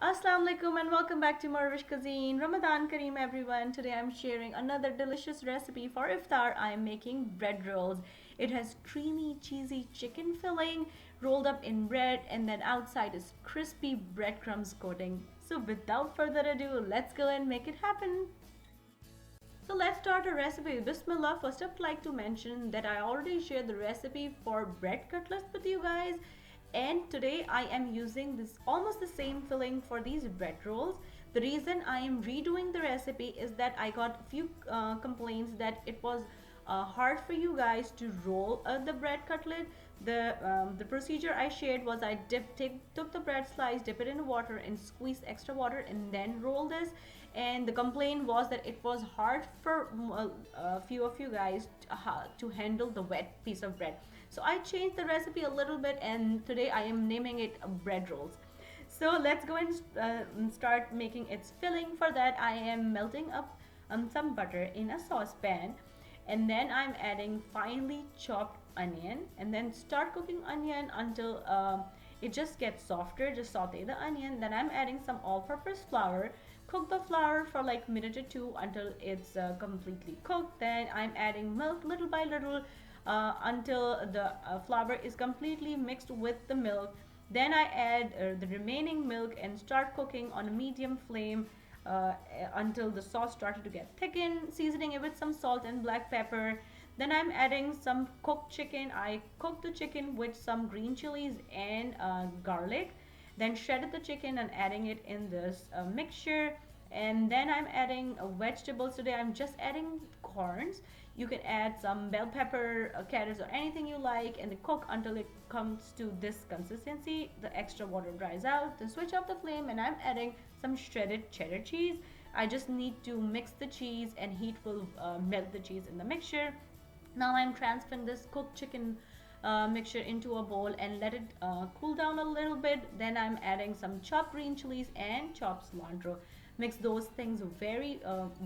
Assalamu alaikum and welcome back to morEwish Cuisine. Ramadan Kareem everyone. Today I'm sharing another delicious recipe for iftar. I'm making bread rolls. It has creamy cheesy chicken filling rolled up in bread and then outside is crispy breadcrumbs coating. So without further ado, let's go and make it happen. So let's start a recipe. Bismillah. First I'd like to mention that I already shared the recipe for bread cutlets with you guys. And today I am using this almost the same filling for these bread rolls. The reason I am redoing the recipe is that I got a few complaints that it was hard for you guys to roll the bread cutlet. The procedure I shared was I took the bread slice, dip it in water, and squeeze extra water, and then roll this. And the complaint was that it was hard for a few of you guys to handle the wet piece of bread. So I changed the recipe a little bit, and today I am naming it bread rolls. So let's go and start making its filling. For that, I am melting up some butter in a saucepan, and then I'm adding finely chopped onion, and then start cooking onion until it just gets softer. Just saute the onion. Then I'm adding some all-purpose flour. Cook the flour for like a minute or two until it's completely cooked. Then I'm adding milk little by little until the flour is completely mixed with the milk. Then I add the remaining milk and start cooking on a medium flame until the sauce started to get thickened, seasoning it with some salt and black pepper. Then I'm adding some cooked chicken. I cooked the chicken with some green chilies and garlic. Then shredded the chicken and adding it in this mixture. And then I'm adding vegetables. Today I'm just adding corns. You can add some bell pepper, carrots, or anything you like, and cook until it comes to this consistency. The extra water dries out. Then switch off the flame, and I'm adding some shredded cheddar cheese. I just need to mix the cheese, and heat will melt the cheese in the mixture. Now I'm transferring this cooked chicken mixture into a bowl and let it cool down a little bit. Then I'm adding some chopped green chilies and chopped cilantro. Mix those things very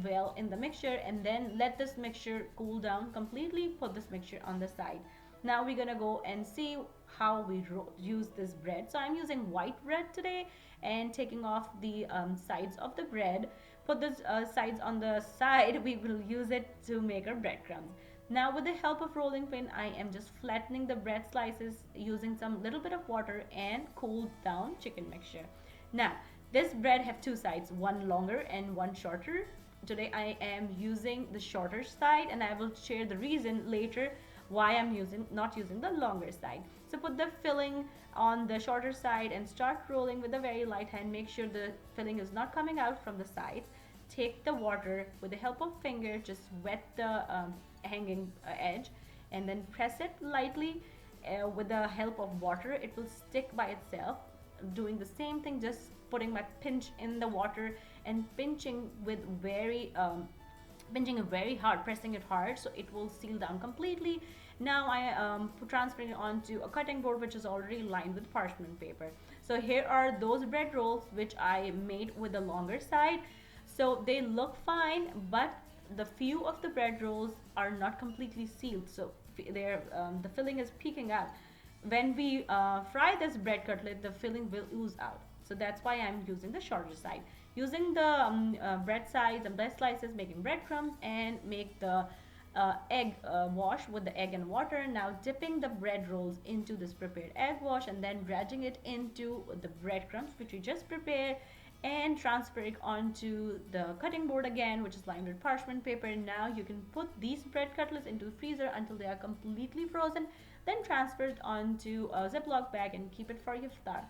well in the mixture, and then let this mixture cool down completely. Put this mixture on the side. Now we're gonna go and see how we use this bread. So I'm using white bread today, and taking off the sides of the bread. Put the sides on the side. We will use it to make our breadcrumbs. Now with the help of rolling pin, I am just flattening the bread slices using some little bit of water and cooled down chicken mixture. Now this bread have two sides, one longer and one shorter. Today I am using the shorter side, and I will share the reason later why I'm not using the longer side. So put the filling on the shorter side and start rolling with a very light hand. Make sure the filling is not coming out from the sides. Take the water with the help of finger, just wet the hanging edge, and then press it lightly with the help of water. It will stick by itself. Doing the same thing, just putting my pinch in the water and pinching with pinching it very hard, pressing it hard so it will seal down completely. Now I transferring it onto a cutting board which is already lined with parchment paper. So here are those bread rolls which I made with the longer side. So they look fine, but the few of the bread rolls are not completely sealed, so the filling is peeking out. When we fry this bread cutlet, the filling will ooze out. So that's why I'm using the shorter side. Using the bread sides and bread slices, making breadcrumbs, and make the egg wash with the egg and water. Now dipping the bread rolls into this prepared egg wash, and then dredging it into the breadcrumbs which we just prepared, and transfer it onto the cutting board again, which is lined with parchment paper. Now you can put these bread cutlets into the freezer until they are completely frozen, then transfer it onto a Ziploc bag and keep it for iftar.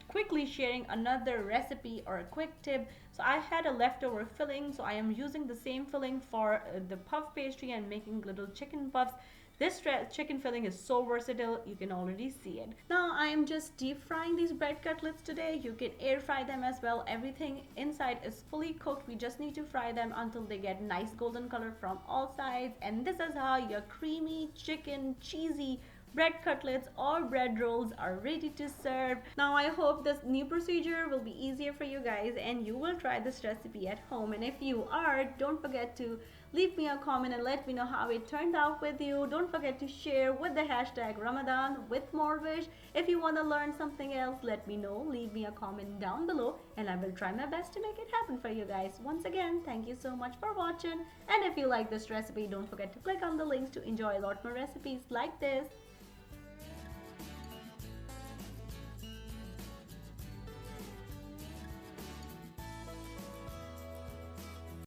Quickly sharing another recipe or a quick tip. So I had a leftover filling, so I am using the same filling for the puff pastry and making little chicken puffs. This chicken filling is so versatile, you can already see it. Now I am just deep frying these bread cutlets today. You can air fry them as well. Everything inside is fully cooked. We just need to fry them until they get nice golden color from all sides. And this is how your creamy chicken cheesy bread cutlets or bread rolls are ready to serve. Now I hope this new procedure will be easier for you guys and you will try this recipe at home. And if you are, don't forget to Leave me a comment and let me know how it turned out with you. Don't forget to share with the hashtag Ramadan with morEwish. If you want to learn something else, let me know. Leave me a comment down below and I will try my best to make it happen for you guys. Once again, thank you so much for watching. And if you like this recipe, don't forget to click on the links to enjoy a lot more recipes like this.